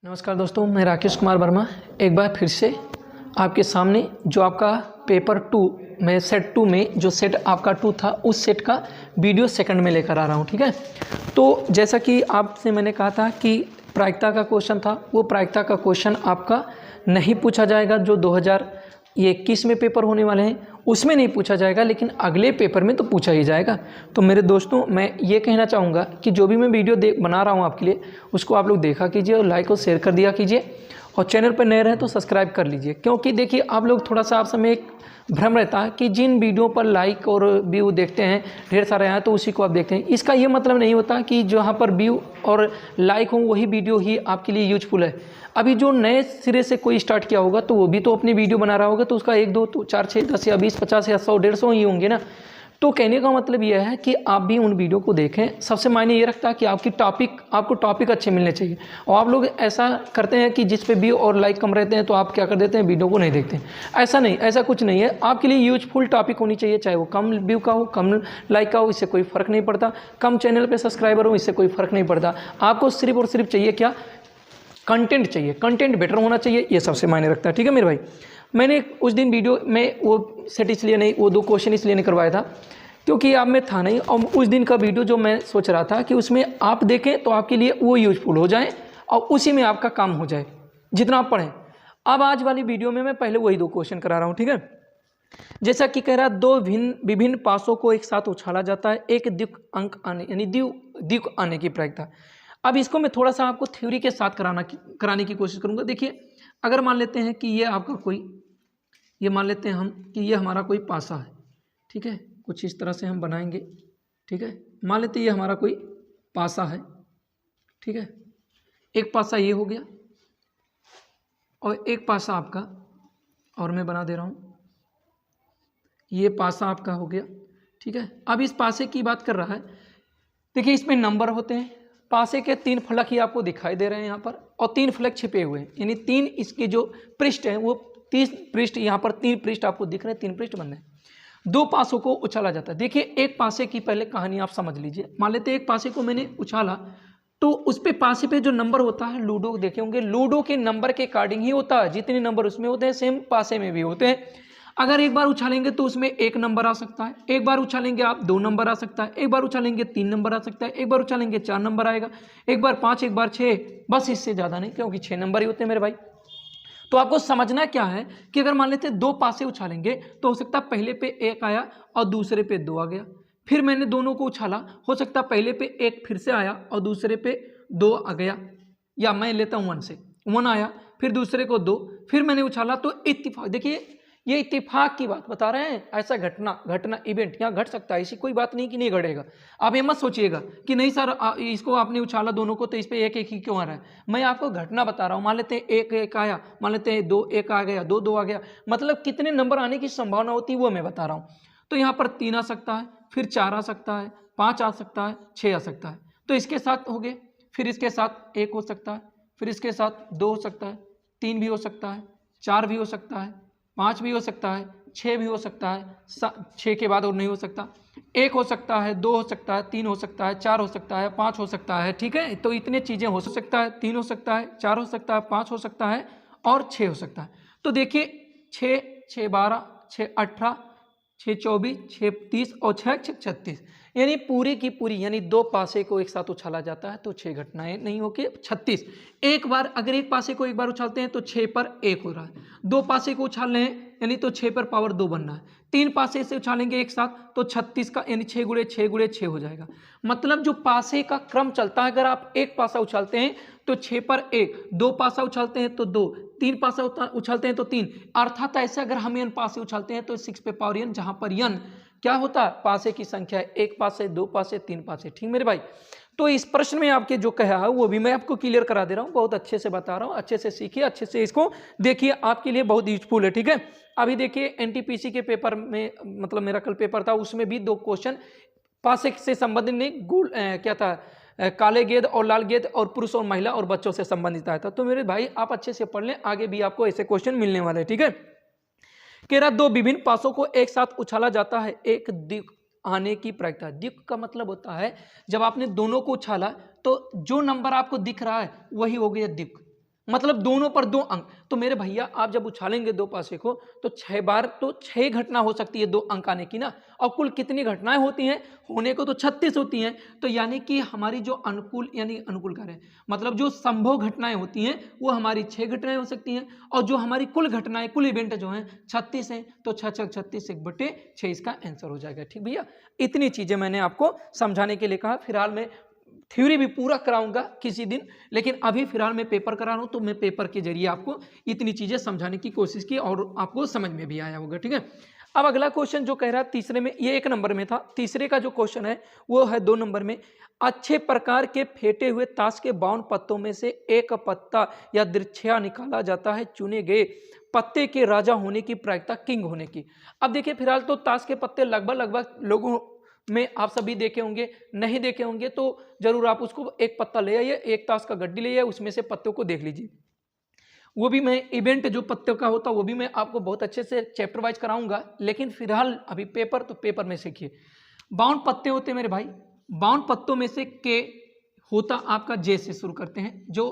नमस्कार दोस्तों, मैं राकेश कुमार वर्मा एक बार फिर से आपके सामने जो आपका पेपर 2 में सेट 2 में जो सेट आपका 2 था उस सेट का वीडियो सेकंड में लेकर आ रहा हूँ। ठीक है, तो जैसा कि आपसे मैंने कहा था कि प्रायिकता का क्वेश्चन था, वो प्रायिकता का क्वेश्चन आपका नहीं पूछा जाएगा। जो 2021 में पेपर होने वाले हैं उसमें नहीं पूछा जाएगा, लेकिन अगले पेपर में तो पूछा ही जाएगा। तो मेरे दोस्तों, मैं ये कहना चाहूँगा कि जो भी मैं वीडियो बना रहा हूँ आपके लिए, उसको आप लोग देखा कीजिए और लाइक और शेयर कर दिया कीजिए, और चैनल पर नए रहें तो सब्सक्राइब कर लीजिए। क्योंकि देखिए, आप लोग थोड़ा सा आप समय एक भ्रम रहता है कि जिन वीडियो पर लाइक और व्यू देखते हैं ढेर सारे आए तो उसी को आप देखते हैं। इसका ये मतलब नहीं होता कि जहाँ पर व्यू और लाइक हो वही वीडियो ही आपके लिए यूजफुल है। अभी जो नए सिरे से कोई स्टार्ट किया होगा तो वो भी तो अपनी वीडियो बना रहा होगा, तो उसका 1 2 4 6 10 या 20 50 या 100 150 ही होंगे ना। तो कहने का मतलब यह है कि आप भी उन वीडियो को देखें। सबसे मायने ये रखता है कि आपको टॉपिक अच्छे मिलने चाहिए। और आप लोग ऐसा करते हैं कि जिस पे व्यू और लाइक कम रहते हैं तो आप क्या कर देते हैं, वीडियो को नहीं देखते हैं। ऐसा नहीं, ऐसा कुछ नहीं है। आपके लिए यूजफुल टॉपिक होनी चाहिए, चाहे वो कम व्यू का हो, कम लाइक का हो, इससे कोई फ़र्क नहीं पड़ता। कम चैनल पर सब्सक्राइबर हो, इससे कोई फ़र्क नहीं पड़ता। आपको सिर्फ और सिर्फ चाहिए क्या, कंटेंट चाहिए। कंटेंट बेटर होना चाहिए, ये सबसे मायने रखता है। ठीक है मेरे भाई, मैंने उस दिन वीडियो में वो सेट इसलिए नहीं, वो 2 क्वेश्चन इसलिए नहीं करवाया था क्योंकि आप में था नहीं, और उस दिन का वीडियो जो मैं सोच रहा था कि उसमें आप देखें तो आपके लिए वो यूजफुल हो जाए और उसी में आपका काम हो जाए जितना आप पढ़ें। अब आज वाली वीडियो में मैं पहले वही 2 क्वेश्चन करा रहा हूँ। ठीक है, जैसा कि कह रहा, 2 विभिन्न पासों को एक साथ उछाला जाता है, एक द्विक अंक आने यानी द्विक आने की प्रायिकता। अब इसको मैं थोड़ा सा आपको थ्योरी के साथ कराने की कोशिश करूंगा। देखिए, अगर मान लेते हैं कि ये आपका कोई, ये मान लेते हैं हम कि ये हमारा कोई पासा है। ठीक है, कुछ इस तरह से हम बनाएंगे। ठीक है, मान लेते हैं ये हमारा कोई पासा है। ठीक है, एक पासा ये हो गया और एक पासा आपका, और मैं बना दे रहा हूँ, ये पासा आपका हो गया। ठीक है, अब इस पासे की बात कर रहा है। देखिए, इसमें नंबर होते हैं। पासे के 3 फलक ही आपको दिखाई दे रहे हैं यहाँ पर, और 3 फलक छिपे हुए हैं, यानी 3 इसके जो पृष्ठ हैं वो 30 पृष्ठ, यहाँ पर 3 पृष्ठ आपको दिख रहे हैं, 3 पृष्ठ बन रहे हैं। 2 पासों को उछाला जाता है। देखिए, एक पासे की पहले कहानी आप समझ लीजिए। मान लेते हैं एक पासे को मैंने उछाला, तो उस पे पासे पे जो नंबर होता है, लूडो देखे होंगे, लूडो के नंबर के अकॉर्डिंग ही होता है। जितने नंबर उसमें होते हैं सेम पासे में भी होते हैं। अगर एक बार उछालेंगे तो उसमें 1 नंबर आ सकता है, एक बार उछालेंगे आप 2 नंबर आ सकता है, एक बार उछालेंगे 3 नंबर आ सकता है, एक बार उछालेंगे 4 नंबर आएगा, एक बार 5, एक बार 6, बस इससे ज़्यादा नहीं, क्योंकि 6 नंबर ही होते हैं मेरे भाई। तो आपको समझना क्या है कि अगर मान लेते 2 पासे उछालेंगे तो हो सकता है पहले पे 1 आया और दूसरे पे 2 आ गया। फिर मैंने दोनों को उछाला, हो सकता है पहले पे 1 फिर से आया और दूसरे पे 2 आ गया, या मैं लेता हूँ 1 से 1 आया, फिर दूसरे को 2, फिर मैंने उछाला तो इत्तेफाक। देखिए, ये इत्तेफाक की बात बता रहे हैं। ऐसा घटना इवेंट यहाँ घट सकता है, ऐसी कोई बात नहीं कि नहीं घटेगा। आप ये मत सोचिएगा कि नहीं सर इसको आपने उछाला दोनों को तो इस पे 1 1 ही क्यों आ रहा है। मैं आपको घटना बता रहा हूँ। मान लेते हैं 1 1 आया, मान लेते हैं 2 1 आ गया, 2 2 आ गया, मतलब कितने नंबर आने की संभावना होती है वो मैं बता रहा हूँ। तो यहाँ पर 3 आ सकता है, फिर 4 आ सकता है, 5 आ सकता है, 6 आ सकता है। तो इसके साथ हो गए, फिर इसके साथ 1 हो सकता है, फिर इसके साथ 2 हो सकता है, 3 भी हो सकता है, 4 भी हो सकता है, 5 भी हो सकता है, 6 भी हो सकता है, 6 के बाद और नहीं हो सकता, 1 हो सकता है, 2 हो सकता है, 3 हो सकता है, 4 हो सकता है, 5 हो सकता है। ठीक है, तो इतने चीज़ें हो सकता है, 3 हो सकता है, 4 हो सकता है, 5 हो सकता है और 6 हो सकता है। तो देखिए, 6 6 12 6 18 6 24 6 30 और 6 6 36, यानी पूरी की पूरी, यानी 2 पासे को एक साथ उछाला जाता है तो 6 घटनाएं नहीं होके 36। एक बार अगर एक पासे को एक बार उछालते हैं तो 6 पर 1 हो रहा है, 2 पासे को उछाल रहे हैं यानी तो 6 पर पावर 2 बनना है, 3 पासे से उछालेंगे एक साथ तो 36 का यानी 6 गुणे 6 गुणे 6 हो जाएगा। मतलब जो पासे का क्रम चलता है, अगर आप एक पासा उछालते हैं तो 6 पर 1, 2 पासा उछालते हैं तो 2, 3 पासा उछालते हैं तो 3, अर्थात ऐसे अगर हम n पासे उछालते हैं तो 6 पे पावर n, जहां पर n क्या होता है, पासे की संख्या है, 1 पासे 2 पासे 3 पासे। ठीक मेरे भाई, तो इस प्रश्न में आपके जो कहा है वो भी मैं आपको क्लियर करा दे रहा हूँ, बहुत अच्छे से बता रहा हूँ, अच्छे से सीखिए, अच्छे से इसको देखिए, आपके लिए बहुत यूजफुल है। ठीक है, अभी देखिए एनटीपीसी के पेपर में, मतलब मेरा कल पेपर था, उसमें भी 2 क्वेश्चन पासे से संबंधित नहीं, क्या था, काले गेंद और लाल गेंद और पुरुष और महिला और बच्चों से संबंधित आया था। तो मेरे भाई आप अच्छे से पढ़ लें, आगे भी आपको ऐसे क्वेश्चन मिलने वाले हैं। ठीक है, कह रहा 2 विभिन्न पासों को एक साथ उछाला जाता है, एक दिक आने की प्रायिकता। दिक का मतलब होता है जब आपने दोनों को उछाला तो जो नंबर आपको दिख रहा है वही हो गया दिक। मतलब दोनों पर 2 अंक। तो मेरे भैया आप जब उछालेंगे 2 पासे को तो 6 बार तो 6 घटना हो सकती है 2 अंक आने की ना। और कुल कितनी घटनाएं होती हैं, होने को तो 36 होती हैं। तो यानी कि हमारी जो अनुकूल यानी अनुकूल कार्य मतलब जो संभव घटनाएं होती हैं वो हमारी 6 घटनाएं हो सकती हैं, और जो हमारी कुल घटनाएं कुल इवेंट जो हैं 36 हैं। तो 6 36 1/6 इसका आंसर हो जाएगा। ठीक भैया, इतनी चीजें मैंने आपको समझाने के लिए कहा। फिलहाल मैं थ्योरी भी पूरा कराऊंगा किसी दिन, लेकिन अभी फिलहाल मैं पेपर करा रहा हूं, तो मैं पेपर के जरिए आपको इतनी चीजें समझाने की कोशिश की और आपको समझ में भी आया होगा। ठीक है, अब अगला क्वेश्चन जो कह रहा है तीसरे में, ये 1 नंबर में था, तीसरे का जो क्वेश्चन है वो है 2 नंबर में। अच्छे प्रकार के फेंटे हुए ताश के 52 पत्तों में से एक पत्ता या दृक्षया निकाला जाता है, चुने गए पत्ते के राजा होने की प्रायिकता किंग होने की। अब देखिए फिलहाल तो ताश के पत्ते लगभग लोगों में आप सभी देखे होंगे, नहीं देखे होंगे तो जरूर आप उसको एक पत्ता ले आइए, एक ताश का गड्डी ले आइए, उसमें से पत्तों को देख लीजिए। वो भी मैं इवेंट जो पत्तों का होता है वो भी मैं आपको बहुत अच्छे से चैप्टर वाइज कराऊंगा, लेकिन फिलहाल अभी पेपर तो पेपर में सीखिए। 52 पत्ते होते हैं मेरे भाई, 52 पत्तों में से के होता आपका जे से शुरू करते हैं, जो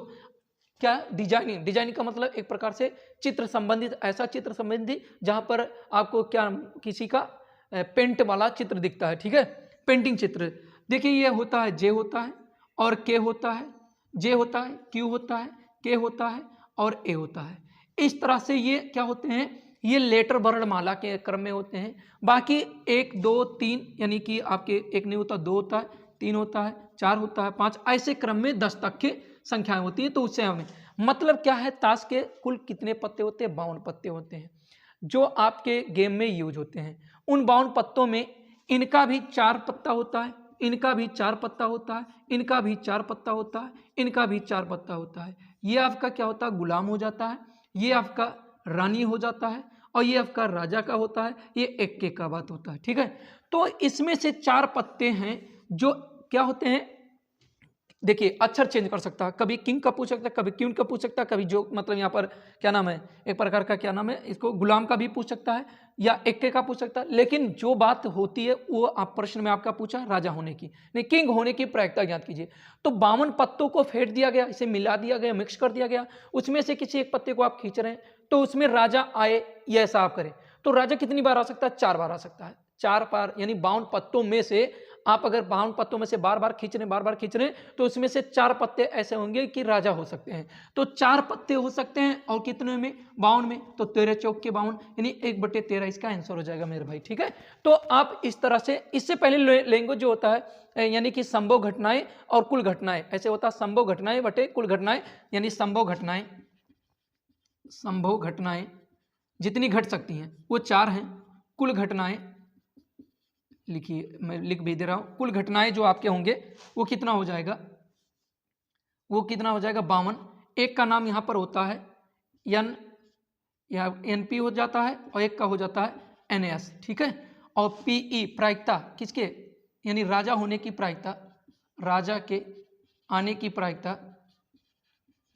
क्या डिजाइनिंग का मतलब एक प्रकार से चित्र संबंधित, ऐसा चित्र संबंधित जहां पर आपको क्या किसी का पेंट वाला चित्र दिखता है। ठीक है, पेंटिंग चित्र। देखिए ये होता है जे होता है और के होता है, जे होता है, क्यू होता है, के होता है और ए होता है। इस तरह से ये क्या होते हैं, ये लेटर वर्णमाला के क्रम में होते हैं। बाकी 1 2 3 यानी कि आपके 1 नहीं होता, 2 होता है, 3 होता है, 4 होता है, 5, ऐसे क्रम में 10 तक की संख्याएं होती है। तो उससे हमें मतलब क्या है, ताश के कुल कितने पत्ते होते हैं, 52 पत्ते होते हैं जो आपके गेम में यूज होते हैं। उन 52 पत्तों में इनका भी 4 पत्ता होता है, इनका भी 4 पत्ता होता है, इनका भी 4 पत्ता होता है, इनका भी 4 पत्ता होता है। ये आपका क्या होता है, गुलाम हो जाता है, ये आपका रानी हो जाता है, और ये आपका राजा का होता है, ये एक का बात होता है। ठीक है, तो इसमें से 4 पत्ते हैं जो क्या होते हैं, देखिए अक्षर चेंज कर सकता है, कभी किंग का पूछ सकता है, कभी क्वीन का पूछ सकता है, कभी जो मतलब यहाँ पर क्या नाम है, एक प्रकार का क्या नाम है, इसको गुलाम का भी पूछ सकता है या एक्के का पूछ सकता है। लेकिन जो बात होती है वो आप प्रश्न में आपका पूछा राजा होने की, नहीं किंग होने की प्रायिकता ज्ञात कीजिए। तो 52 पत्तों को फेंट दिया गया, इसे मिला दिया गया, मिक्स कर दिया गया, उसमें से किसी एक पत्ते को आप खींच रहे हैं तो उसमें राजा आए, ये ऐसा आप करें तो राजा कितनी बार आ सकता है, 4 बार आ सकता है। 4 बार यानी 52 पत्तों में से आप अगर 52 पत्तों में से बार बार खींच रहे हैं तो उसमें से 4 पत्ते ऐसे होंगे कि राजा हो सकते हैं। तो 4 पत्ते हो सकते हैं और कितने में, 52 में, तो 13 चौक के 52 यानी 1/13 इसका आंसर हो जाएगा मेरे भाई। ठीक है, तो आप इस तरह से, इससे पहले लैंग्वेज जो होता है यानी कि संभव घटनाएं और कुल घटनाएं, ऐसे होता है संभव घटनाएं बटे कुल घटनाएं, यानी संभव घटनाएं जितनी घट सकती हैं वो 4 हैं, कुल घटनाएं लिखिए, मैं लिख भी दे रहा हूं, कुल घटनाएं जो आपके होंगे वो कितना हो जाएगा, 52। एक का नाम यहां पर होता है एन या एनपी हो जाता है और एक का हो जाता है एनएस। ठीक है, और पीई प्रायिकता किसके, यानी राजा होने की प्रायिकता, राजा के आने की प्रायिकता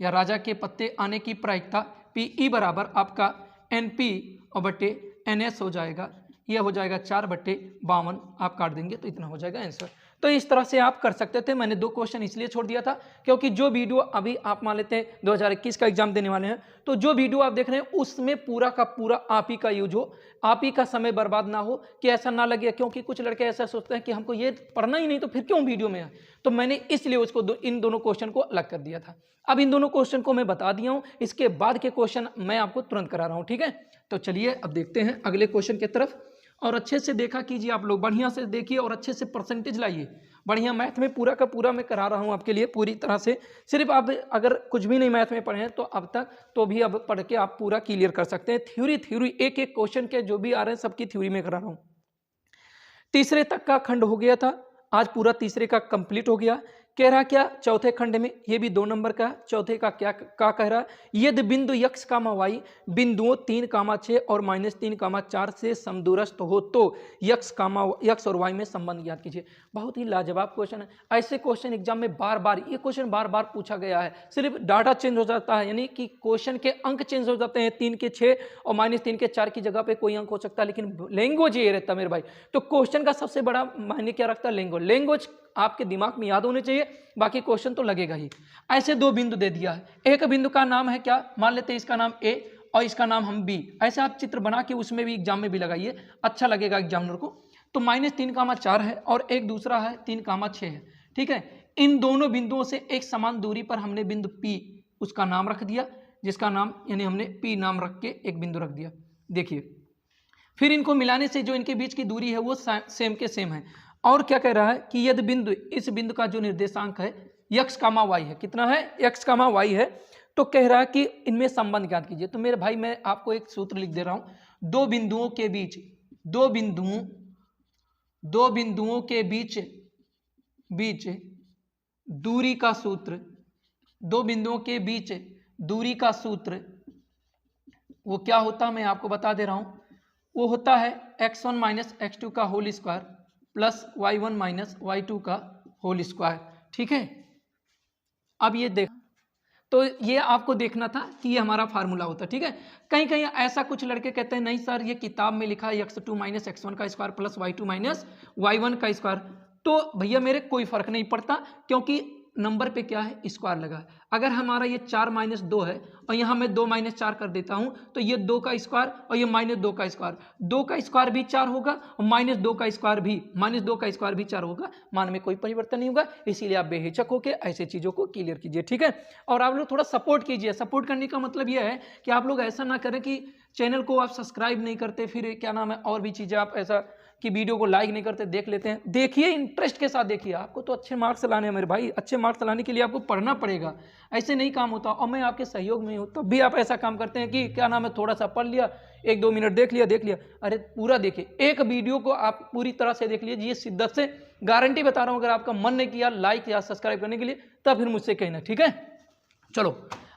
या राजा के पत्ते आने की प्रायिकता, पीई बराबर आपका एनपी और बटे एनएस हो जाएगा, यह हो जाएगा 4/52, आप काट देंगे तो इतना हो जाएगा आंसर। तो इस तरह से आप कर सकते थे। मैंने 2 क्वेश्चन इसलिए छोड़ दिया था क्योंकि जो वीडियो अभी आप मान लेते हैं 2021 का एग्जाम देने वाले हैं, तो जो वीडियो आप देख रहे हैं उसमें पूरा का पूरा आप ही का यूज हो, आप ही का समय बर्बाद ना हो, कि ऐसा ना लगे, क्योंकि कुछ लड़के ऐसा सोचते हैं कि हमको ये पढ़ना ही नहीं तो फिर क्यों वीडियो में है। तो मैंने इसलिए उसको इन दोनों क्वेश्चन को अलग कर दिया था। अब इन दोनों क्वेश्चन को मैं बता दिया हूँ, इसके बाद के क्वेश्चन मैं आपको तुरंत करा रहा हूँ। ठीक है, तो चलिए अब देखते हैं अगले क्वेश्चन की तरफ, और अच्छे से देखा कीजिए आप लोग, बढ़िया से देखिए और अच्छे से परसेंटेज लाइए। बढ़िया मैथ में पूरा का पूरा मैं करा रहा हूँ आपके लिए पूरी तरह से। सिर्फ आप अगर कुछ भी नहीं मैथ में पढ़े हैं तो अब तक, तो भी अब पढ़ के आप पूरा क्लियर कर सकते हैं। थ्योरी एक एक क्वेश्चन के जो भी आ रहे हैं सबकी थ्योरी में करा रहा हूँ। तीसरे तक का खंड हो गया था, आज पूरा तीसरे का कंप्लीट हो गया। कह रहा क्या, चौथे खंड में, ये भी 2 नंबर का, चौथे का क्या कह रहा, यदि बिंदु यक्स कामा वाई बिंदुओं 3,6 और -3,4 से समदूरस्थ हो तो यक्स और वाई में संबंध ज्ञात कीजिए। बहुत ही लाजवाब क्वेश्चन है। ऐसे क्वेश्चन एग्जाम में बार बार पूछा गया है, सिर्फ डाटा चेंज हो जाता है, यानी कि क्वेश्चन के अंक चेंज हो जाते हैं, 3 के 6 और -3 के 4 की जगह पे कोई अंक हो सकता है, लेकिन लैंग्वेज ये रहता है मेरे भाई। तो क्वेश्चन का सबसे बड़ा मायने क्या रखता है, लैंग्वेज आपके दिमाग में याद होने चाहिए, बाकी क्वेश्चन तो लगेगा ही। ऐसे दो बिंदु दे दिया है, एक बिंदु का नाम है क्या, मान लेते हैं इसका नाम ए और इसका नाम हम बी। ऐसे आप चित्र बना के उसमें भी एग्जाम में भी लगाइए, अच्छा लगेगा एग्जामिनर को। तो -3,4 है और एक दूसरा है 3,6 है, ठीक है। इन दोनों बिंदुओं से एक समान दूरी पर हमने बिंदु P उसका नाम रख दिया, जिसका नाम यानी हमने P नाम रख के एक बिंदु रख दिया। देखिए फिर इनको मिलाने से जो इनके बीच की दूरी है वो सेम के सेम है। और क्या कह रहा है कि यदि बिंदु, इस बिंदु का जो निर्देशांक है x, y है, कितना है x, y है, तो कह रहा है कि इनमें संबंध ज्ञात कीजिए। तो मेरे भाई मैं आपको एक सूत्र लिख दे रहा हूं, दो बिंदुओं के बीच दूरी का सूत्र, दो बिंदुओं के बीच दूरी का सूत्र वो क्या होता है मैं आपको बता दे रहा हूं, वो होता है x1 - x2 का whole square plus y1 - y2 का होल स्क्वायर, ठीक है। अब ये देख, तो ये आपको देखना था कि ये हमारा फार्मूला होता है, ठीक है। कहीं कहीं ऐसा कुछ लड़के कहते हैं नहीं सर ये किताब में लिखा है x2 - x1 का स्क्वायर प्लस y2 - y1 का स्क्वायर। तो भैया मेरे कोई फर्क नहीं पड़ता, क्योंकि नंबर पे क्या है स्क्वायर लगा है। अगर हमारा ये 4 - 2 है और यहाँ मैं 2 - 4 कर देता हूँ, तो ये 2 का स्क्वायर और ये -2 का स्क्वायर, 2 का स्क्वायर भी 4 होगा और -2 का स्क्वायर भी 4 होगा, मान में कोई परिवर्तन नहीं होगा। इसीलिए आप बेहिचक होकर ऐसे चीज़ों को क्लियर कीजिए, ठीक है। और आप लोग थोड़ा सपोर्ट कीजिए। सपोर्ट करने का मतलब यह है कि आप लोग ऐसा ना करें कि चैनल को आप सब्सक्राइब नहीं करते, फिर क्या नाम है और भी चीज़ें आप ऐसा कि वीडियो को लाइक नहीं करते, देख लेते हैं। देखिए इंटरेस्ट के साथ देखिए, आपको तो अच्छे मार्क्स लाने हैं मेरे भाई, अच्छे मार्क्स लाने के लिए आपको पढ़ना पड़ेगा, ऐसे नहीं काम होता। और मैं आपके सहयोग में हूँ, तब भी आप ऐसा काम करते हैं कि क्या नाम है थोड़ा सा पढ़ लिया, 1-2 मिनट देख लिया। अरे पूरा देखिए, एक वीडियो को आप पूरी तरह से देख लीजिए, शिद्दत से गारंटी बता रहा हूँ। अगर आपका मन नहीं किया लाइक या सब्सक्राइब करने के लिए, तब फिर मुझसे कहना, ठीक है। चलो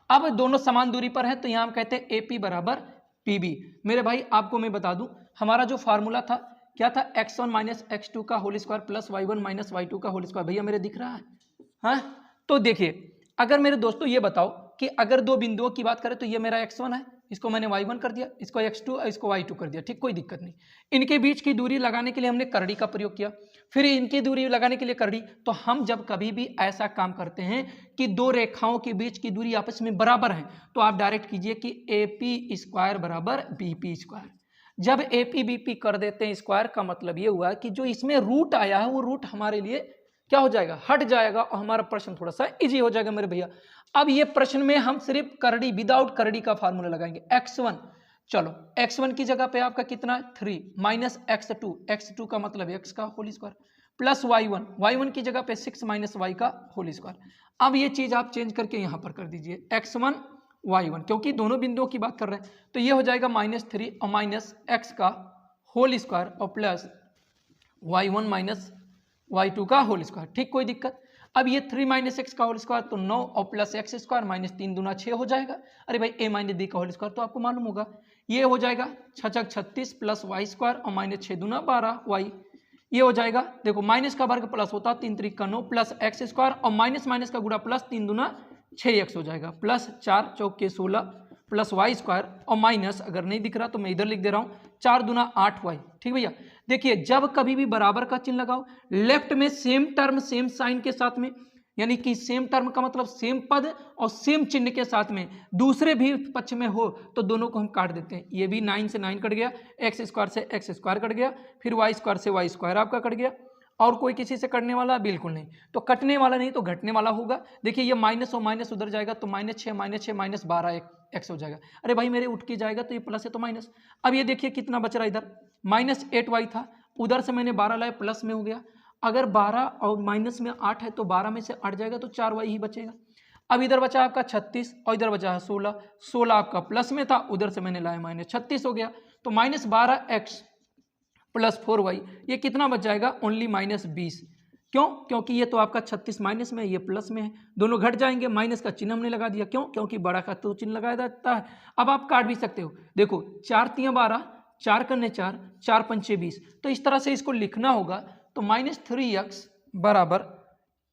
अब दोनों समान दूरी पर है, तो यहाँ हम कहते हैं AP बराबर PB। मेरे भाई आपको मैं बता दूं, हमारा जो फार्मूला था क्या था, x1 - x2 का whole square plus y1 - y2 का होल स्क्वायर। भैया मेरे दिख रहा है, हाँ। तो देखिए अगर मेरे दोस्तों ये बताओ कि अगर दो बिंदुओं की बात करें, तो ये मेरा x1 है, इसको मैंने y1 कर दिया, इसको x2 और इसको y2 कर दिया, ठीक, कोई दिक्कत नहीं। इनके बीच की दूरी लगाने के लिए हमने करड़ी का प्रयोग किया, फिर इनकी दूरी लगाने के लिए करड़ी। तो हम जब कभी भी ऐसा काम करते हैं कि दो रेखाओं के बीच की दूरी आपस में बराबर है, तो आप डायरेक्ट कीजिए कि AP स्क्वायर बराबर BP स्क्वायर। जब AP BP कर देते हैं स्क्वायर, का मतलब ये हुआ कि जो इसमें रूट आया है वो रूट हमारे लिए क्या हो जाएगा, हट जाएगा, और हमारा प्रश्न थोड़ा सा इजी हो जाएगा मेरे भैया। अब ये प्रश्न में हम सिर्फ करड़ी, विदाउट करड़ी का फार्मूला लगाएंगे। x1, चलो x1 की जगह पे आपका कितना है 3 माइनस x2 का मतलब x का होल स्क्वायर प्लस y1 की जगह पे 6 माइनस y का होल स्क्वायर। अब ये चीज आप चेंज करके यहां पर कर दीजिए x1 y1, क्योंकि दोनों बिंदुओं की बात कर रहे हैं। तो ये हो जाएगा -3 और माइनस x का होल स्क्वायर और प्लस y1 माइनस y2 का होल स्क्वायर, ठीक, कोई दिक्कत। अब ये 3 माइनस एक्स का होल स्क्वायर तो 9 और प्लस एक्स स्क्वायर माइनस 3 दूना 6 हो जाएगा। अरे भाई a माइनस b का होल स्क्वायर तो आपको मालूम होगा, ये हो जाएगा 6 36 प्लस वाई स्क्वायर और माइनस 6 दूना 12 वाई। ये हो जाएगा, देखो माइनस का वर्ग प्लस होता 3 3 का 9 प्लस एक्स स्क्वायर और माइनस माइनस का गुणा प्लस 3 दूना 6x हो जाएगा प्लस 4 चौक के 16 प्लस वाई स्क्वायर और माइनस, अगर नहीं दिख रहा तो मैं इधर लिख दे रहा हूँ 4 दूना 8 वाई, ठीक भैया। देखिए जब कभी भी बराबर का चिन्ह लगाओ, लेफ्ट में सेम टर्म सेम साइन के साथ में, यानी कि सेम टर्म का मतलब सेम पद और सेम चिन्ह के साथ में दूसरे भी पक्ष में हो तो दोनों को हम काट देते हैं। ये भी 9 से 9 कट गया, एक्स स्क्वायर से एक्स स्क्वायर कट गया, फिर वाई स्क्वायर से वाई स्क्वायर आपका कट गया। और कोई किसी से कटने वाला बिल्कुल नहीं, तो कटने वाला नहीं तो घटने वाला होगा। देखिए ये माइनस और माइनस उधर जाएगा तो -6 माइनस 12 एक्स हो जाएगा। अरे भाई मेरे उठ के जाएगा तो ये प्लस है तो माइनस। अब ये देखिए कितना बच रहा है, इधर -8y था, उधर से मैंने 12 लाया प्लस में हो गया। अगर 12 और माइनस में 8 है तो 12 में से 8 जाएगा तो 4y ही बचेगा। अब इधर बचा आपका 36 और इधर बचा है 16 आपका प्लस में था, उधर से मैंने लाया -36 हो गया तो -12x प्लस 4y, ये कितना बच जाएगा ओनली -20। क्यों? क्योंकि ये तो आपका 36 माइनस में, ये प्लस में है, दोनों घट जाएंगे, माइनस का चिन्ह हमने लगा दिया। क्यों? क्योंकि बड़ा का तो चिन्ह लगाया जाता है। अब आप काट भी सकते हो, देखो 4 3 12, 4 करने 4, 4 5 20, तो इस तरह से इसको लिखना होगा। तो -3x बराबर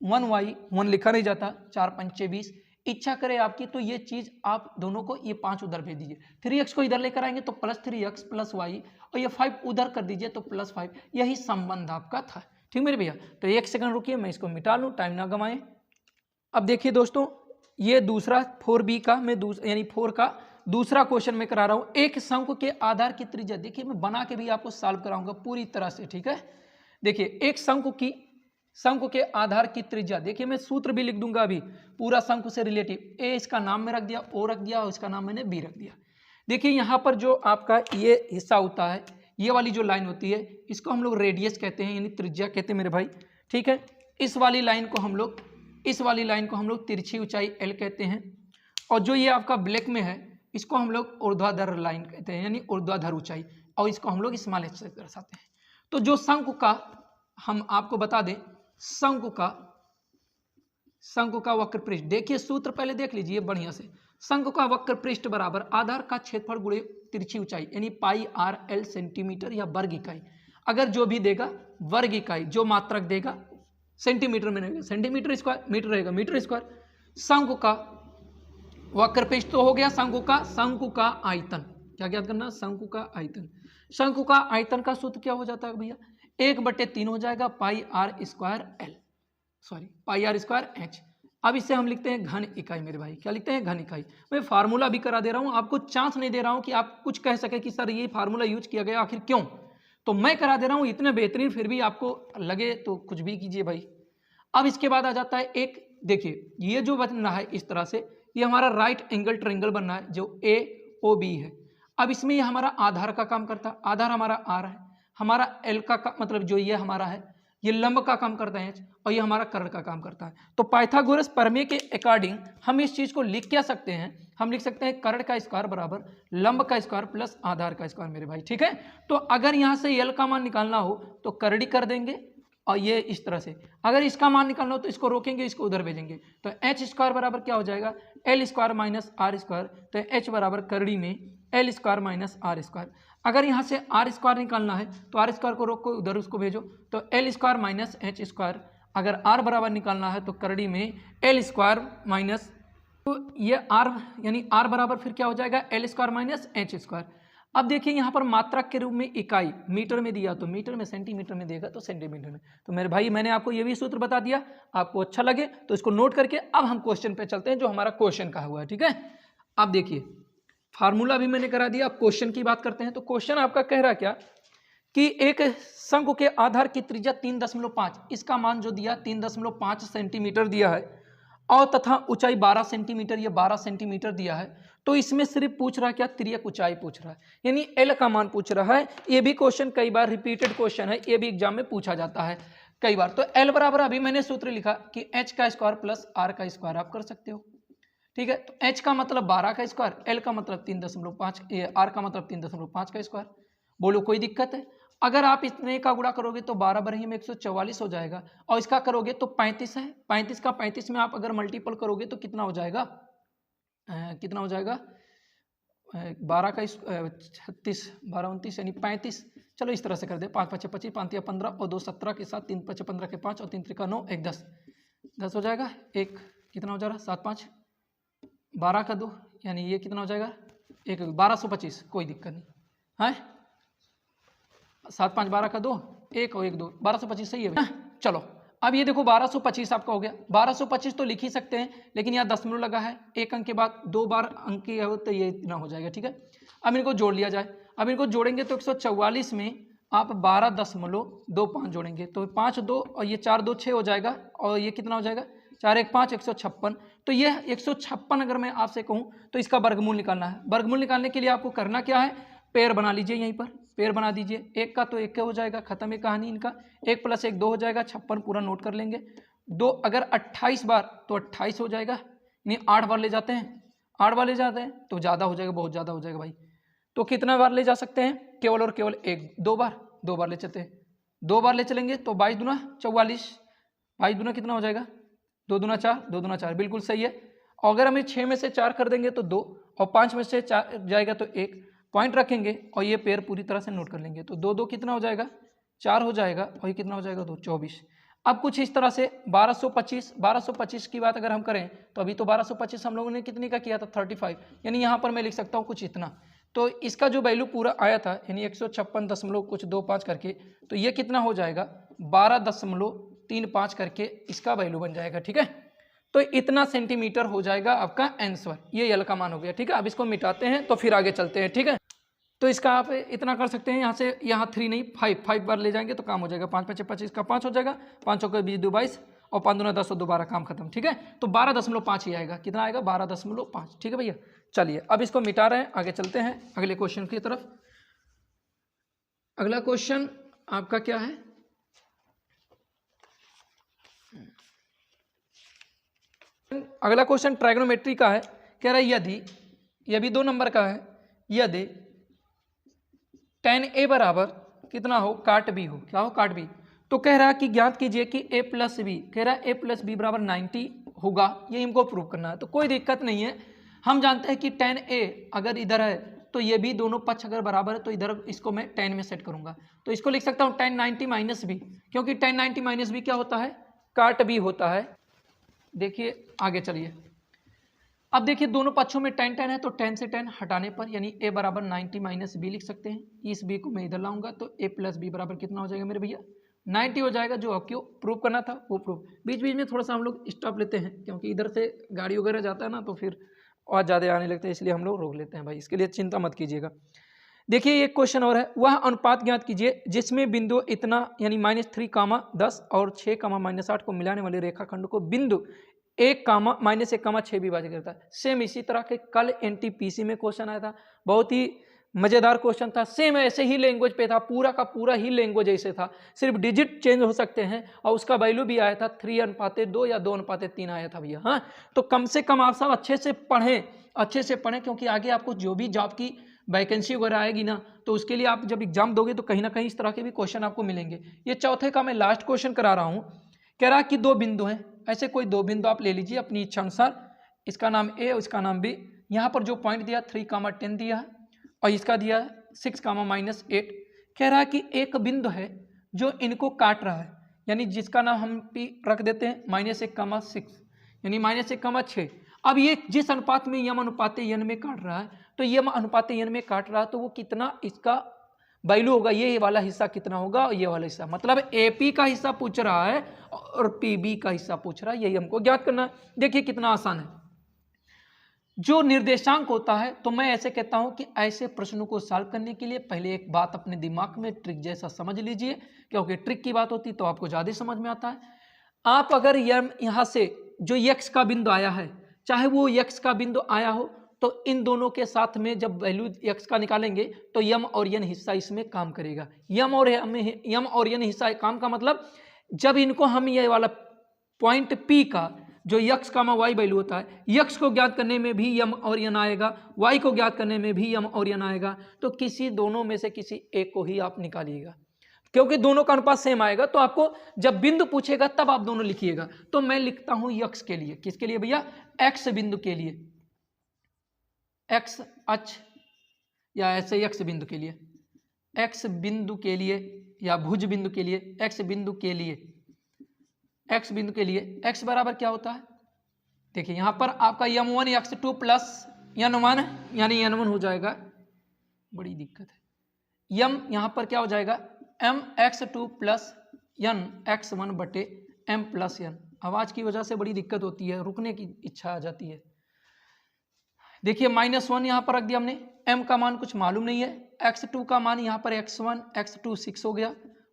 1y, 1 लिखा नहीं जाता, 4 5 20, इच्छा करे आपकी तो ये चीज आप दोनों को ये 5 उधर भेज दीजिए, 3x को इधर लेकर आएंगे तो +3x + y और ये 5 उधर कर दीजिए तो +5। यही संबंध आपका था, ठीक मेरे भैया। तो 1 सेकंड रुकिए, मैं इसको मिटा लूँ, टाइम ना गंवाएं। अब देखिए दोस्तों, ये दूसरा 4B का मैं यानी 4 का दूसरा क्वेश्चन मैं करा रहा हूँ। एक शंकु के आधार की त्रिज्या, देखिए मैं बना के भी आपको सॉल्व कराऊंगा पूरी तरह से, ठीक है। देखिए एक शंकु के आधार की त्रिज्या, देखिए मैं सूत्र भी लिख दूंगा अभी पूरा शंकु से रिलेटिव। ए इसका नाम में रख दिया, ओ रख दिया, और इसका नाम मैंने बी रख दिया। देखिए यहाँ पर जो आपका ये हिस्सा होता है, ये वाली जो लाइन होती है, इसको हम लोग रेडियस कहते हैं, यानी त्रिज्या कहते हैं मेरे भाई, ठीक है। इस वाली लाइन को हम लोग तिरछी ऊंचाई एल कहते हैं। और जो ये आपका ब्लैक में है, इसको हम लोग ऊर्ध्वाधर लाइन कहते हैं, यानी ऊर्ध्वाधर ऊंचाई, और इसको हम लोग स्मॉल एच से दर्शाते हैं। तो जो शंकु का, हम आपको बता दें, शंकु का वक्र पृष्ठ, देखिए सूत्र पहले देख लीजिए बढ़िया से। शंकु का वक्र पृष्ठ बराबर आधार का क्षेत्रफल गुणे तिरछी ऊंचाई, यानी पाई आर एल सेंटीमीटर या वर्ग इकाई। अगर जो भी देगा वर्ग इकाई, जो मात्रक देगा सेंटीमीटर में रहेगा, सेंटीमीटर स्क्वायर, मीटर रहेगा मीटर स्क्वायर। शंकु का वक्र पृष्ठ तो हो गया शंकु का आयतन, क्या याद करना, शंकु का आयतन। शंकु का आयतन का सूत्र क्या हो जाता है भैया, 1/3 हो जाएगा पाई आर स्क्वायर एच। अब इसे हम लिखते हैं घन इकाई मेरे भाई, क्या लिखते हैं, घन इकाई। मैं फार्मूला भी करा दे रहा हूं, आपको चांस नहीं दे रहा हूं कि आप कुछ कह सके कि सर ये फार्मूला यूज किया गया, आखिर क्यों, तो मैं करा दे रहा हूं इतने बेहतरीन, फिर भी आपको लगे तो कुछ भी कीजिए भाई। अब इसके बाद आ जाता है एक, देखिए ये जो बन रहा है इस तरह से, ये हमारा राइट एंगल ट्रायंगल बन रहा है जो AOB है। अब इसमें ये हमारा आधार का काम करता है, आधार हमारा R है, हमारा L का मतलब जो ये हमारा है, ये लंब का काम करता है H, और ये हमारा कर्ण का काम करता है। तो पाइथागोरस प्रमेय के अकॉर्डिंग हम इस चीज को लिख क्या सकते हैं, हम लिख सकते हैं कर्ण का स्क्वायर बराबर लंब का स्क्वायर प्लस आधार का स्क्वायर मेरे भाई, ठीक है। तो अगर यहाँ से L का मान निकालना हो तो करड़ी कर देंगे, और ये इस तरह से, अगर इसका मान निकालना हो तो इसको रोकेंगे, इसको उधर भेजेंगे। तो एच स्क्वायर बराबर क्या हो जाएगा, L square minus R square. तो एच बराबर करड़ी में L square minus R square. अगर यहाँ से आर स्क्वायर निकालना है तो आर स्क्वायर को रोको, उधर उसको भेजो, तो L square minus H square. अगर आर बराबर निकालना है तो करड़ी में एल स्क्वायर माइनस, तो ये आर यानी आर बराबर फिर क्या हो जाएगा, L square minus H square. अब देखिए यहाँ पर मात्रक के रूप में इकाई मीटर में दिया तो मीटर में, सेंटीमीटर में देगा तो सेंटीमीटर में। तो मेरे भाई मैंने आपको ये भी सूत्र बता दिया, आपको अच्छा लगे तो इसको नोट करके अब हम क्वेश्चन पे चलते हैं जो हमारा क्वेश्चन का हुआ है, ठीक है। अब देखिए फार्मूला भी मैंने करा दिया, अब क्वेश्चन की बात करते हैं। तो क्वेश्चन आपका कह रहा क्या कि एक शंकु के आधार की त्रिज्या 3.5, इसका मान जो दिया 3.5 सेंटीमीटर दिया है, और तथा ऊंचाई 12 सेंटीमीटर, ये 12 सेंटीमीटर दिया है। तो इसमें सिर्फ पूछ रहा है क्या, तिर्यक ऊंचाई पूछ रहा है, यानी एल का मान पूछ रहा है। ये भी क्वेश्चन कई बार रिपीटेड क्वेश्चन है, ये भी एग्जाम में पूछा जाता है कई बार। तो एल बराबर अभी मैंने सूत्र लिखा कि एच का स्क्वायर प्लस आर का स्क्वायर, आप कर सकते हो, ठीक है। तो एच का मतलब 12 का स्क्वायर, एल का मतलब 3.5, आर का मतलब 3.5 का स्क्वायर। बोलो कोई दिक्कत है। अगर आप इतने का गुणा करोगे तो 12 बरही में 144 हो जाएगा, और इसका करोगे तो 35 है, 35 का 35 में आप अगर मल्टीपल करोगे तो कितना हो जाएगा, कितना हो जाएगा, 12 का 36, 12 29 यानी 35। चलो इस तरह से कर दे, 5 5 25, 5 या 15, और 2 17 के साथ, 3 5 15 के 5, और 3 3 9, 1 10, 10 हो जाएगा। एक कितना हो जा रहा, 7 5, 12 का 2, यानी ये कितना हो जाएगा, एक 1225, कोई दिक्कत नहीं है। 7 5 12 का 2, 1 और 1 2, 1225 सही है। चलो अब ये देखो 1225 आपका हो गया। 1225 तो लिख ही सकते हैं, लेकिन यहाँ दशमलव लगा है, एक अंक के बाद 2 बार अंक किया हो तो ये इतना हो जाएगा, ठीक है। अब इनको जोड़ लिया जाए, अब इनको जोड़ेंगे तो 144 में आप 12.25 जोड़ेंगे तो 5 2 और ये 4 2 6 हो जाएगा, और ये कितना हो जाएगा, 4 1 5, 156। तो ये 156 अगर मैं आपसे कहूँ तो इसका वर्गमूल निकालना है। वर्गमूल निकालने के लिए आपको करना क्या है, पेड़ बना लीजिए, यहीं पर पेड़ बना दीजिए। एक का तो एक हो जाएगा, खत्म है कहानी इनका। 1 + 1 2 हो जाएगा, 56 पूरा नोट कर लेंगे। 2 अगर 28 बार तो 28 हो जाएगा, नहीं 8 बार ले जाते हैं, 8 बार ले जाते हैं तो ज़्यादा हो जाएगा, बहुत ज़्यादा हो जाएगा भाई। तो कितना बार ले जा सकते हैं, केवल और केवल 2 बार, 2 बार ले चलते हैं, 2 बार ले चलेंगे तो 22 दूना 44, 22 दूना कितना हो जाएगा, 2 दूना 4, 2 दूना 4, बिल्कुल सही है। और अगर हम 6 में से 4 कर देंगे तो 2, और 5 में से 4 जाएगा तो 1 पॉइंट रखेंगे, और ये पेयर पूरी तरह से नोट कर लेंगे। तो 2 2 कितना हो जाएगा, 4 हो जाएगा, और ये कितना हो जाएगा, 2 24। अब कुछ इस तरह से 1225 की बात अगर हम करें तो अभी तो 1225 हम लोगों ने कितने का किया था, 35, यानी यहाँ पर मैं लिख सकता हूँ कुछ इतना। तो इसका जो वैल्यू पूरा आया था यानी 156 दशमलव कुछ 25 करके, तो ये कितना हो जाएगा, 12.35 करके इसका वैल्यू बन जाएगा। ठीक है, तो इतना सेंटीमीटर हो जाएगा आपका आंसर। ये यल का मान हो गया। ठीक है, अब इसको मिटाते हैं तो फिर आगे चलते हैं। ठीक है, तो इसका आप इतना कर सकते हैं, यहाँ से यहाँ 3 नहीं 5 बार ले जाएंगे तो काम हो जाएगा। 5 × 5 = 25 का 5 हो जाएगा, 5 × 20 = 22 और 5 × 2 = 10 और दोबारा काम खत्म। ठीक है, तो 12.5 ही आएगा। कितना आएगा? 12.5। ठीक है भैया, चलिए अब इसको मिटा रहे हैं, आगे चलते हैं अगले क्वेश्चन की तरफ। अगला क्वेश्चन आपका क्या है? अगला क्वेश्चन ट्राइगोनोमेट्री का है। कह रहा है यदि, यह भी 2 नंबर का है, यदि tan A बराबर कितना हो? काट B हो। क्या हो? काट B। तो कह रहा है कि ज्ञात कीजिए कि A + B, कह रहा है A + B बराबर 90 होगा, ये हमको प्रूव करना है। तो कोई दिक्कत नहीं है, हम जानते हैं कि tan A अगर इधर है तो ये भी दोनों पक्ष अगर बराबर है तो इधर इसको मैं tan में सेट करूंगा, तो इसको लिख सकता हूँ tan 90 - B, क्योंकि tan 90 - B क्या होता है? काट B होता है। देखिए आगे चलिए, अब देखिए दोनों पक्षों में tan है, तो tan से tan हटाने पर यानी A बराबर 90 - B लिख सकते हैं। इस B को मैं इधर लाऊंगा तो A + B बराबर कितना हो जाएगा मेरे भैया? 90 हो जाएगा, जो आपको प्रूव करना था वो प्रूव। बीच बीच में थोड़ा सा हम लोग स्टॉप लेते हैं, क्योंकि इधर से गाड़ी वगैरह जाता है ना तो फिर और ज़्यादा आने लगते हैं, इसलिए हम लोग रोक लेते हैं भाई, इसके लिए चिंता मत कीजिएगा। देखिए एक क्वेश्चन और है, वह अनुपात ज्ञात कीजिए जिसमें बिंदु इतना यानी -3, 10 और 6, -8 को मिलाने वाले रेखाखंड को बिंदु 1, -1, 6 विभाजित करता है। सेम इसी तरह के कल NTPC में क्वेश्चन आया था, बहुत ही मज़ेदार क्वेश्चन था। सेम ऐसे ही लैंग्वेज पे था, पूरा का पूरा ही लैंग्वेज ऐसे था, सिर्फ डिजिट चेंज हो सकते हैं और उसका वैल्यू भी आया था 3:2 या 2:3 आया था भैया। हाँ, तो कम से कम आप सब अच्छे से पढ़ें, क्योंकि आगे आपको जो भी जॉब की वैकेंसी वगैरह आएगी ना, तो उसके लिए आप जब एग्जाम दोगे तो कहीं ना कहीं इस तरह के भी क्वेश्चन आपको मिलेंगे। ये चौथे का मैं लास्ट क्वेश्चन करा रहा हूँ। कह रहा कि 2 बिंदु हैं, ऐसे कोई 2 बिंदु आप ले लीजिए अपनी इच्छा अनुसार, इसका नाम A और इसका नाम B। यहाँ पर जो पॉइंट दिया 3, 10 दिया है और इसका दिया 6, -8। कह रहा है कि एक बिंदु है जो इनको काट रहा है, यानी जिसका नाम हम P रख देते हैं -1, 6 यानी -1, 6। अब ये जिस अनुपात में यम अनुपात n में काट रहा है, तो यम अनुपात n में काट रहा है तो वो कितना इसका वैल्यू होगा, ये वाला हिस्सा कितना होगा और ये वाला हिस्सा, मतलब AP का हिस्सा पूछ रहा है और PB का हिस्सा पूछ रहा है, यही हमको ज्ञात करना है। देखिए कितना आसान है। जो निर्देशांक होता है, तो मैं ऐसे कहता हूं कि ऐसे प्रश्नों को सॉल्व करने के लिए पहले एक बात अपने दिमाग में ट्रिक जैसा समझ लीजिए, क्योंकि ट्रिक की बात होती तो आपको ज़्यादा समझ में आता है। आप अगर यहाँ से जो x का बिंदु आया है, चाहे वो x का बिंदु आया हो, तो इन दोनों के साथ में जब वैल्यू x का निकालेंगे तो m और n हिस्सा इसमें काम करेगा। m और n हिस्सा काम का मतलब, जब इनको हम ये वाला पॉइंट P का जो x, y वैल्यू होता है, x को ज्ञात करने में भी m और n आएगा, y को ज्ञात करने में भी m और n आएगा, तो किसी दोनों में से किसी एक को ही आप निकालिएगा, क्योंकि दोनों का अनुपात सेम आएगा। तो आपको जब बिंदु पूछेगा तब आप दोनों लिखिएगा। तो मैं लिखता हूं x के लिए, किसके लिए भैया? x बिंदु के लिए, x अक्ष या ऐसे x बिंदु के लिए, x बिंदु के लिए या भुज बिंदु के लिए, x बिंदु के लिए, x बिंदु के लिए x बराबर क्या होता है? देखिए यहाँ पर आपका m1 x2 प्लस n1 यानी n1 हो जाएगा, बड़ी दिक्कत है। m यहाँ पर क्या हो जाएगा? mx2 प्लस n x1 बटे m प्लस n। आवाज़ की वजह से बड़ी दिक्कत होती है, रुकने की इच्छा आ जाती है। देखिए -1 यहाँ पर रख दिया हमने, m का मान कुछ मालूम नहीं है, x2 का मान यहाँ पर x1 x2 6 हो गया,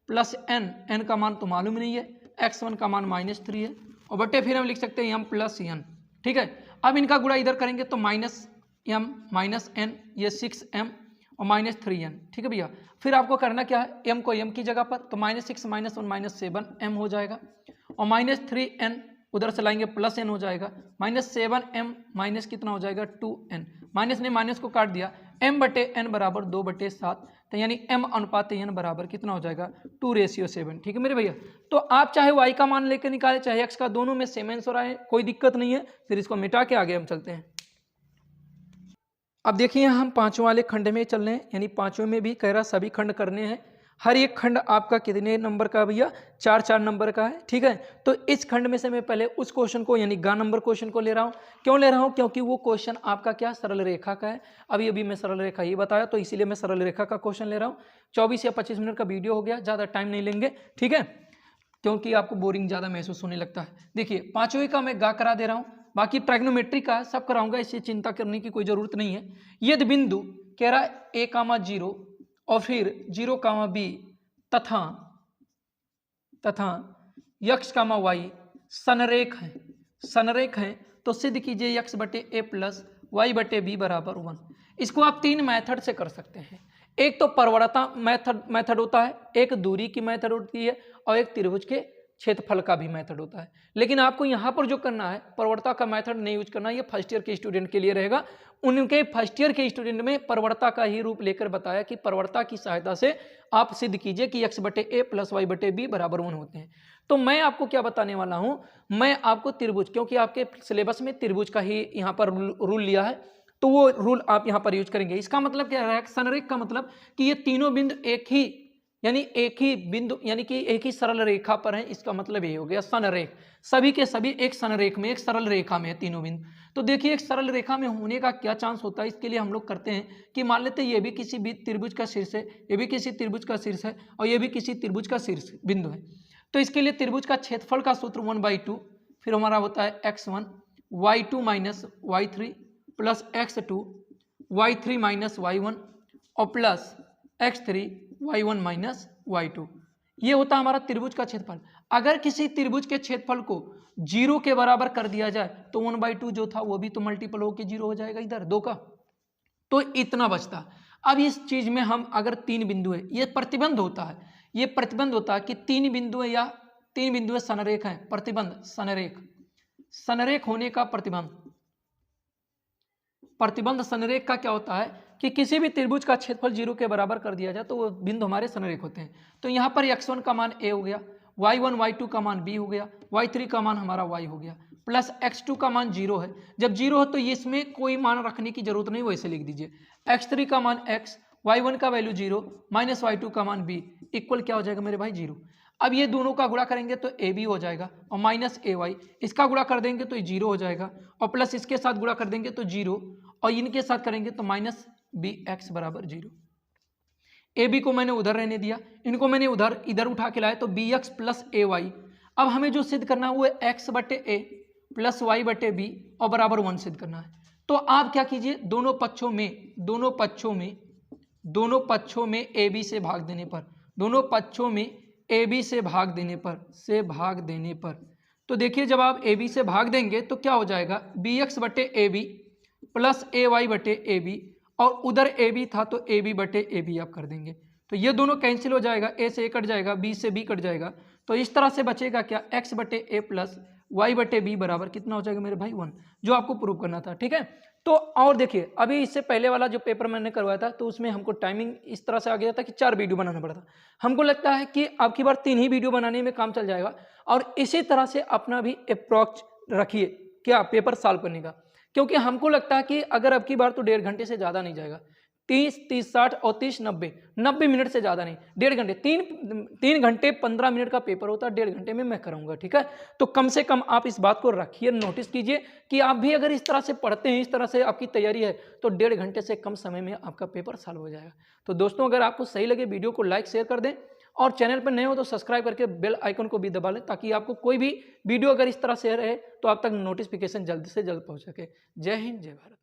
प्लस n का मान तो मालूम नहीं है, x1 का मान -3 है, और बटे फिर हम लिख सकते हैं m प्लस n। ठीक है, अब इनका गुणा इधर करेंगे तो -m -n, ये 6m और -3n। ठीक है भैया, फिर आपको करना क्या है? m को m की जगह पर, तो -6 -1 -7m हो जाएगा, और -3n उधर से लाएंगे प्लस n हो जाएगा, -7m माइनस कितना हो जाएगा? 2n। माइनस ने माइनस को काट दिया, m बटे n बराबर 2/7, तो यानी m अनुपात n बराबर कितना हो जाएगा? 2:7। ठीक है मेरे भैया, तो आप चाहे y का मान लेकर निकाले चाहे x का, दोनों में सेम आंसर आए, कोई दिक्कत नहीं है। फिर इसको मिटा के आगे हम चलते हैं। अब देखिए हम 5वें वाले खंड में चल रहे हैं, यानी 5वें में भी कह रहा सभी खंड करने हैं। हर एक खंड आपका कितने नंबर का भैया? 4-4 नंबर का है। ठीक है, तो इस खंड में से मैं पहले उस क्वेश्चन को यानी गा नंबर क्वेश्चन को ले रहा हूँ। क्यों ले रहा हूँ? क्योंकि वो क्वेश्चन आपका क्या सरल रेखा का है। अभी मैं सरल रेखा ही बताया, तो इसीलिए मैं सरल रेखा का क्वेश्चन ले रहा हूँ। 24 या 25 मिनट का वीडियो हो गया, ज़्यादा टाइम नहीं लेंगे। ठीक है, क्योंकि आपको बोरिंग ज़्यादा महसूस होने लगता है। देखिए पाँचवें का मैं गा करा दे रहा हूँ, बाकी ट्राइग्नोमेट्री का सब कराऊंगा, इससे चिंता करने की कोई ज़रूरत नहीं है। यदि बिंदु कह रहा है a कामा 0 और फिर 0 कामा b तथा यक्स कामा वाई सनरेख है तो सिद्ध कीजिए यक्स बटे ए प्लस वाई बटे बी बराबर 1। इसको आप तीन मेथड से कर सकते हैं। एक तो परवड़ता मेथड होता है, एक दूरी की मेथड होती है और एक त्रिभुज के क्षेत्रफल का भी मेथड होता है। लेकिन आपको यहाँ पर जो करना है परवड़ता का मेथड नहीं यूज करना, ये फर्स्ट ईयर के स्टूडेंट के लिए रहेगा। उनके फर्स्ट ईयर के स्टूडेंट में परवड़ता का ही रूप लेकर बताया कि परवड़ता की सहायता से आप सिद्ध कीजिए कि x बटे ए प्लस वाई बटे बी बराबर 1 होते हैं। तो मैं आपको क्या बताने वाला हूँ, मैं आपको त्रिभुज, क्योंकि आपके सिलेबस में त्रिभुज का ही यहाँ पर रूल लिया है, तो वो रूल आप यहाँ पर यूज करेंगे। इसका मतलब क्या है, संरेख का मतलब कि ये तीनों बिंदु एक ही बिंदु यानी कि एक ही सरल रेखा पर है। इसका मतलब ये हो गया संरेख, सभी के सभी एक संरेख में, एक सरल रेखा में है तीनों बिंदु। तो देखिए एक सरल रेखा में होने का क्या चांस होता है, इसके लिए हम लोग करते हैं कि मान लेते हैं ये भी किसी त्रिभुज का शीर्ष है, ये भी किसी त्रिभुज का शीर्ष है और ये भी किसी त्रिभुज का शीर्ष बिंदु है। तो इसके लिए त्रिभुज का क्षेत्रफल का सूत्र 1/2, फिर हमारा होता है x1 y2 minus y3 plus x2 y3 minus y1 और plus x3 y1 minus y2। ये होता है हमारा त्रिभुज का क्षेत्रफल। अगर किसी त्रिभुज के क्षेत्रफल को 0 के बराबर कर दिया जाए तो 1/2 जो था वो भी तो मल्टीपल होकर 0 हो जाएगा इधर 2 का, तो इतना बचता। अब इस चीज में हम अगर तीन बिंदु है, ये प्रतिबंध होता है, ये प्रतिबंध होता है कि तीन बिंदु है या तीन बिंदु है संरेख है, प्रतिबंध संरेख होने का प्रतिबंध संरेख का क्या होता है कि किसी भी त्रिभुज का क्षेत्रफल 0 के बराबर कर दिया जाए तो वो बिंदु हमारे संरेख होते हैं। तो यहाँ पर x1 का मान a हो गया, y1 y2 का मान b हो गया, y3 का मान हमारा y हो गया, प्लस x2 का मान 0 है। जब 0 हो तो इसमें कोई मान रखने की जरूरत नहीं, वैसे लिख दीजिए। x3 का मान x, y1 का वैल्यू 0 माइनस y2 का मान b इक्वल क्या हो जाएगा मेरे भाई 0। अब ये दोनों का गुणा करेंगे तो ए बी हो जाएगा और माइनस ए वाई, इसका गुणा कर देंगे तो 0 हो जाएगा और प्लस इसके साथ गुणा कर देंगे तो 0 और इनके साथ करेंगे तो माइनस बी एक्स बराबर 0। ए बी को मैंने उधर रहने दिया, इनको मैंने इधर उठा के लाया तो B x plus A Y. अब हमें जो सिद्ध करना है वो एक्स बटे ए प्लस वाई बटे बी और बराबर 1 सिद्ध करना है। तो आप क्या कीजिए, दोनों पक्षों में ए बी से भाग देने पर, दोनों पक्षों में ए बी से भाग देने पर तो देखिए जब आप ए बी से भाग देंगे तो क्या हो जाएगा, बी एक्स बटे A B plus A Y बटे ए बी और उधर ए बी था तो ए बी बटे ए बी आप कर देंगे तो ये दोनों कैंसिल हो जाएगा, ए से ए कट जाएगा, बी से बी कट जाएगा। तो इस तरह से बचेगा क्या, एक्स बटे ए प्लस वाई बटे बी बराबर कितना हो जाएगा मेरे भाई 1, जो आपको प्रूव करना था। ठीक है, तो और देखिए अभी इससे पहले वाला जो पेपर मैंने करवाया था तो उसमें हमको टाइमिंग इस तरह से आ गया था कि 4 वीडियो बनाना पड़ा था। हमको लगता है कि अब की बार 3 ही वीडियो बनाने में काम चल जाएगा और इसी तरह से अपना भी अप्रोच रखिए क्या पेपर सॉल्व करने का, क्योंकि हमको लगता है कि अगर अब की बार तो 1.5 घंटे से ज़्यादा नहीं जाएगा। 30, 60 और 30, 90 मिनट से ज़्यादा नहीं, 1.5 घंटे, 3 घंटे 15 मिनट का पेपर होता है, 1.5 घंटे में मैं कराऊंगा। ठीक है, तो कम से कम आप इस बात को रखिए, नोटिस कीजिए कि आप भी अगर इस तरह से पढ़ते हैं, इस तरह से आपकी तैयारी है तो 1.5 घंटे से कम समय में आपका पेपर सॉल्व हो जाएगा। तो दोस्तों अगर आपको सही लगे वीडियो को लाइक शेयर कर दें और चैनल पर नए हो तो सब्सक्राइब करके बेल आइकन को भी दबा लें ताकि आपको कोई भी वीडियो अगर इस तरह से रहे तो आप तक नोटिफिकेशन जल्द से जल्द पहुंच सके। जय हिंद, जय भारत।